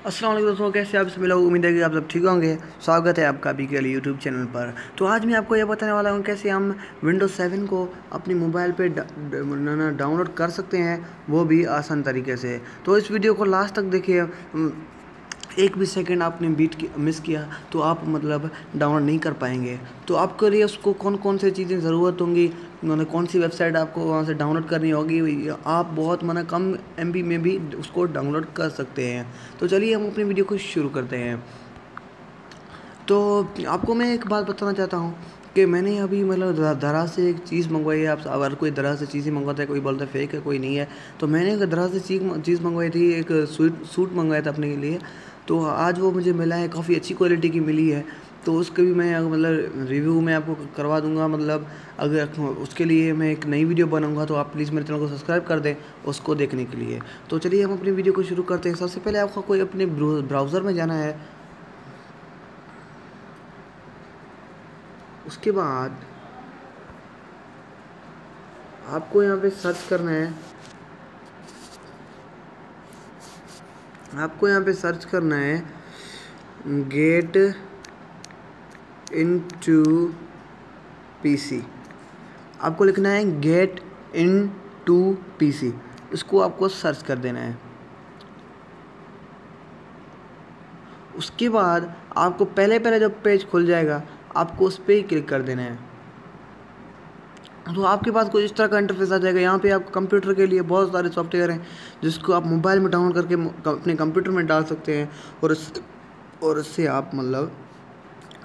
अस्सलाम वालेकुम दोस्तों, कैसे आप सभी लोग। उम्मीद है कि आप सब ठीक होंगे। स्वागत है आपका अभी के लिए यूट्यूब चैनल पर। तो आज मैं आपको यह बताने वाला हूँ कैसे हम विंडोज़ 7 को अपनी मोबाइल पे डाउनलोड कर सकते हैं, वो भी आसान तरीके से। तो इस वीडियो को लास्ट तक देखिए। एक भी सेकंड आपने मिस किया तो आप मतलब डाउनलोड नहीं कर पाएंगे। तो आपके लिए उसको कौन कौन सी चीज़ें ज़रूरत होंगी, मतलब कौन सी वेबसाइट आपको वहाँ से डाउनलोड करनी होगी, आप बहुत कम एमबी में भी उसको डाउनलोड कर सकते हैं। तो चलिए हम अपनी वीडियो को शुरू करते हैं। तो आपको मैं एक बात बताना चाहता हूँ कि मैंने अभी मतलब दरा से एक चीज़ मंगवाई है। आप अगर कोई दरा से चीज़ें मंगवाता है, कोई बोलता है फेक है, कोई नहीं है। तो मैंने एक दरा से चीज़ मंगवाई थी, एक सूट मंगवाया था अपने लिए। तो आज वो मुझे मिला है, काफ़ी अच्छी क्वालिटी की मिली है। तो उसके भी मैं मतलब रिव्यू मैं आपको करवा दूंगा। मतलब अगर उसके लिए मैं एक नई वीडियो बनाऊंगा तो आप प्लीज़ मेरे चैनल को सब्सक्राइब कर दें उसको देखने के लिए। तो चलिए हम अपनी वीडियो को शुरू करते हैं। सबसे पहले आपको कोई अपने ब्राउज़र में जाना है। उसके बाद आपको यहाँ पे सर्च करना है। आपको यहाँ पे सर्च करना है गेट इनटू पीसी। आपको लिखना है गेट इनटू पीसी। इसको आपको सर्च कर देना है। उसके बाद आपको पहले जब पेज खुल जाएगा आपको उस पर ही क्लिक कर देना है। तो आपके पास कुछ इस तरह का इंटरफेस आ जाएगा। यहाँ पे आप कंप्यूटर के लिए बहुत सारे सॉफ्टवेयर हैं जिसको आप मोबाइल में डाउनलोड करके अपने कंप्यूटर में डाल सकते हैं और इससे आप मतलब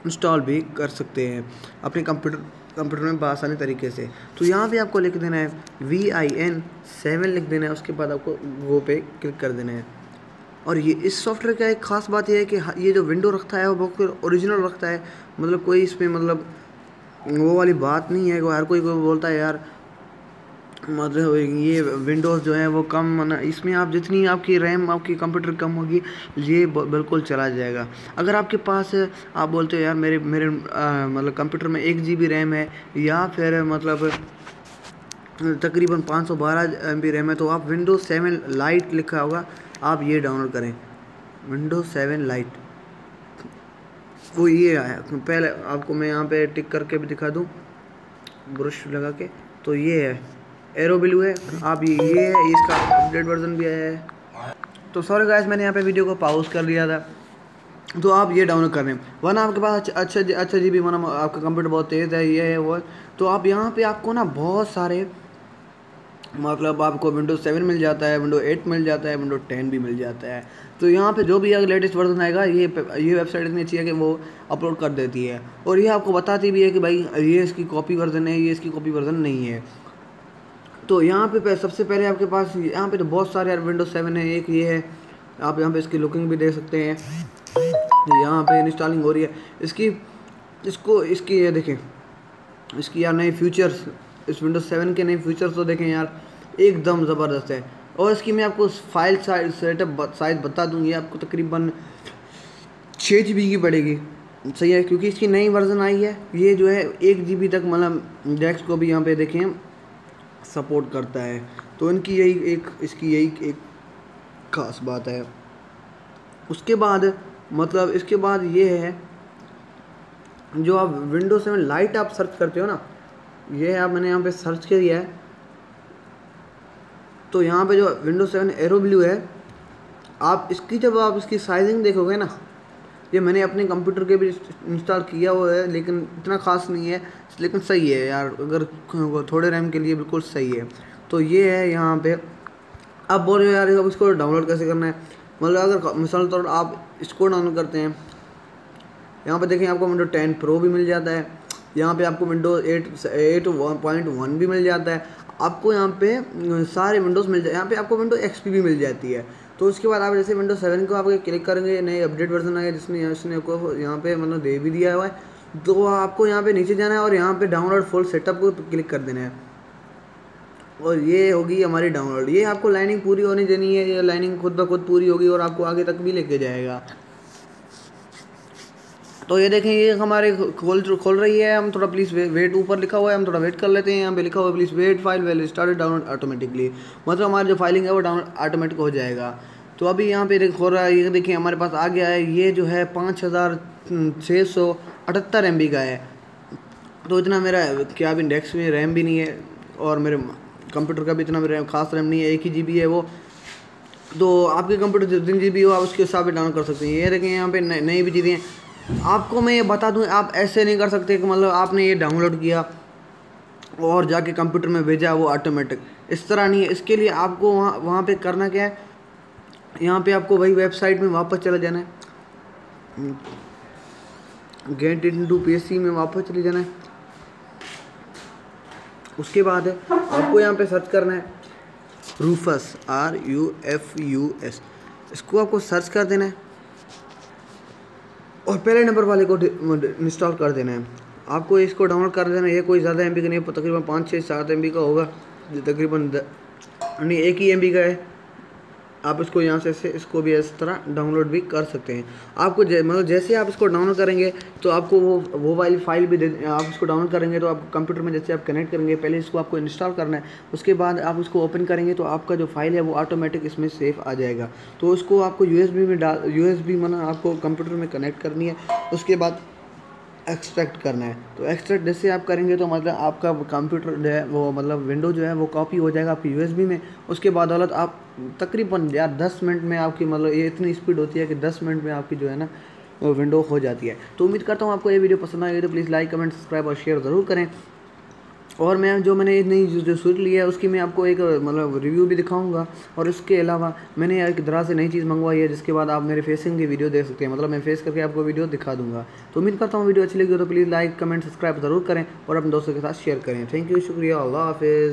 इंस्टॉल भी कर सकते हैं अपने कंप्यूटर में बआसानी तरीके से। तो यहाँ पे आपको लिख देना है VIN7 लिख देना है। उसके बाद आपको वो पे क्लिक कर देना है। और ये इस सॉफ्टवेयर का एक ख़ास बात यह है कि ये जो विंडो रखता है वो बहुत ओरिजिनल रखता है। मतलब कोई इसमें मतलब वो वाली बात नहीं है कि हर कोई बोलता है यार मतलब ये विंडोज़ जो है वो कम इसमें आप जितनी आपकी रैम आपकी कंप्यूटर कम होगी ये बिल्कुल चला जाएगा। अगर आपके पास आप बोलते हो यार मेरे मेरे मतलब कंप्यूटर में 1 GB रैम है या फिर मतलब तकरीबन 512 MB रैम है, तो आप विंडोज़ 7 लाइट लिखा होगा, आप ये डाउनलोड करें विंडोज़ 7 लाइट। वो ये आया। पहले आपको मैं यहाँ पे टिक करके भी दिखा दूँ ब्रश लगा के। तो ये है एरो ब्लू है। आप ये है, इसका अपडेट वर्जन भी आया है। तो सॉरी गाइस, मैंने यहाँ पे वीडियो को पॉज कर लिया था। तो आप ये डाउनलोड कर रहे हैं वरना आपके पास अच्छा GB आपका कंप्यूटर बहुत तेज़ है, ये है वो है। तो आप यहाँ पे आपको बहुत सारे मतलब आपको विंडोज़ 7 मिल जाता है, विंडोज़ 8 मिल जाता है, विंडोज़ 10 भी मिल जाता है। तो यहाँ पे जो भी अगर लेटेस्ट वर्जन आएगा ये वेबसाइट इतनी अच्छी है कि वो अपलोड कर देती है और ये आपको बताती भी है कि भाई ये इसकी कॉपी वर्जन है, ये इसकी कॉपी वर्जन नहीं है। तो यहाँ पे सबसे पहले आपके पास यहाँ पे तो बहुत सारे यार विंडोज़ 7 है। एक ये है, आप यहाँ पे इसकी लुकिंग भी देख सकते हैं। यहाँ पे इंस्टॉलिंग हो रही है इसकी ये देखें, इसकी यार नए फीचर्स, इस विंडोज़ 7 के नए फीचर्स तो देखें यार एकदम ज़बरदस्त है। और इसकी मैं आपको फाइल सेटअप साइज़ बता दूँगी, आपको तकरीबन 6 GB की पड़ेगी। सही है, क्योंकि इसकी नई वर्जन आई है। ये जो है 1 GB तक मतलब डेस्क को भी यहाँ पे देखें सपोर्ट करता है। तो इनकी इसकी यही एक ख़ास बात है। उसके बाद मतलब इसके बाद ये है जो आप विंडोज़ 7 लाइट आप सर्च करते हो ना, ये है। आप मैंने यहाँ पे सर्च किया है तो यहाँ पे जो विंडोज़ 7 एरो ब्लू है, आप इसकी जब आप इसकी साइजिंग देखोगे ना, ये मैंने अपने कंप्यूटर के भी इंस्टॉल किया हुआ है लेकिन इतना ख़ास नहीं है, लेकिन सही है यार, अगर थोड़े रैम के लिए बिल्कुल सही है। तो ये है यहाँ पे। आप बोल रहे हो यार अब इसको डाउनलोड कैसे करना है। मतलब अगर मिसाल तौर पर आप इसको डाउनलोड करते हैं, यहाँ पे देखें आपको विंडोज़ 10 प्रो भी मिल जाता है, यहाँ पे आपको विंडोज़ 8.1 भी मिल जाता है। आपको यहाँ पे सारे विंडोज़ मिल जाए। यहाँ पे आपको विंडोज़ XP भी मिल जाती है। तो उसके बाद आप जैसे विंडोज़ 7 को आप क्लिक करेंगे, नए अपडेट वर्जन आएगा जिसने आपको यहाँ पे मतलब दे भी दिया हुआ है। तो आपको यहाँ पे नीचे जाना है और यहाँ पे डाउनलोड फुल सेटअप को क्लिक कर देना है और ये होगी हमारी डाउनलोड। ये आपको लाइनिंग पूरी होनी देनी है, ये लाइनिंग खुद ब खुद पूरी होगी और आपको आगे तक भी लेके जाएगा। तो ये देखें ये हमारे खोल रही है। हम थोड़ा प्लीज़ वेट, ऊपर लिखा हुआ है, हम थोड़ा वेट कर लेते हैं। यहाँ पे लिखा हुआ है please wait, file will start download automatically. मतलब हमारी जो फाइलिंग है वो डाउनलोड ऑटोमेटिक हो जाएगा। तो अभी यहाँ पे हो रहा है, ये देखिए हमारे पास आ गया है, ये जो है 5678 MB का है। तो इतना मेरा क्या अभी डेस्क में रैम भी नहीं है और मेरे कंप्यूटर का भी इतना रैम खास रैम नहीं है, 1 ही GB है वो। तो आपके कंप्यूटर जितनी GB हो आप उसके हिसाब से डाउनलोड कर सकते हैं। ये देखें यहाँ पे नई भी चीज़ें हैं। आपको मैं ये बता दूँ, आप ऐसे नहीं कर सकते कि मतलब आपने ये डाउनलोड किया और जाके कंप्यूटर में भेजा वो ऑटोमेटिक, इस तरह नहीं है। इसके लिए आपको वहाँ पे करना क्या है, यहाँ पे आपको वही वेबसाइट में वापस चला जाना है, गेट इनटू PC में वापस चले जाना है। उसके बाद आपको यहाँ पे सर्च करना है रूफस, RUFUS, इसको आपको सर्च कर देना है और पहले नंबर वाले को इंस्टॉल कर देना है। आपको इसको डाउनलोड कर देना है। ये कोई ज़्यादा MB का नहीं है, तकरीबन 5-6-7 MB का होगा, तकरीबन नहीं 1 ही MB का है। आप इसको यहाँ से इसको भी इस तरह डाउनलोड भी कर सकते हैं। आपको मतलब जैसे आप इसको डाउनलोड करेंगे तो आपको वो वाली फाइल भी आप इसको डाउनलोड करेंगे तो आपको कंप्यूटर में जैसे आप कनेक्ट करेंगे, पहले इसको आपको इंस्टॉल करना है, उसके बाद आप इसको ओपन करेंगे तो आपका जो फाइल है वो ऑटोमेटिक इसमें सेव आ जाएगा। तो उसको आपको USB में USB माना आपको कंप्यूटर में कनेक्ट करनी है, उसके बाद एक्सट्रैक्ट करना है। तो एक्सट्रैक्ट जैसे आप करेंगे तो मतलब आपका कंप्यूटर जो है वो मतलब विंडो जो है वो कॉपी हो जाएगा आपकी USB में। उसके बाद दौलत आप तकरीबन यार 10 मिनट में आपकी मतलब ये इतनी स्पीड होती है कि 10 मिनट में आपकी जो है ना वो विंडो हो जाती है। तो उम्मीद करता हूँ आपको ये वीडियो पसंद आएगी, तो प्लीज़ लाइक, कमेंट, सब्सक्राइब और शेयर ज़रूर करें। और मैंने नई जो सूट ली है उसकी मैं आपको एक मतलब रिव्यू भी दिखाऊंगा। और इसके अलावा मैंने एक तरह से नई चीज़ मंगवाई है जिसके बाद आप मेरे फेसिंग की वीडियो देख सकते हैं, मतलब मैं फेस करके आपको वीडियो दिखा दूंगा। तो उम्मीद करता हूँ वीडियो अच्छी लगी हो तो प्लीज़ लाइक, कमेंट, सब्सक्राइब ज़रूर करें और अपने दोस्तों के साथ शेयर करें। थैंक यू, शुक्रिया, अल्लाह हाफिज़।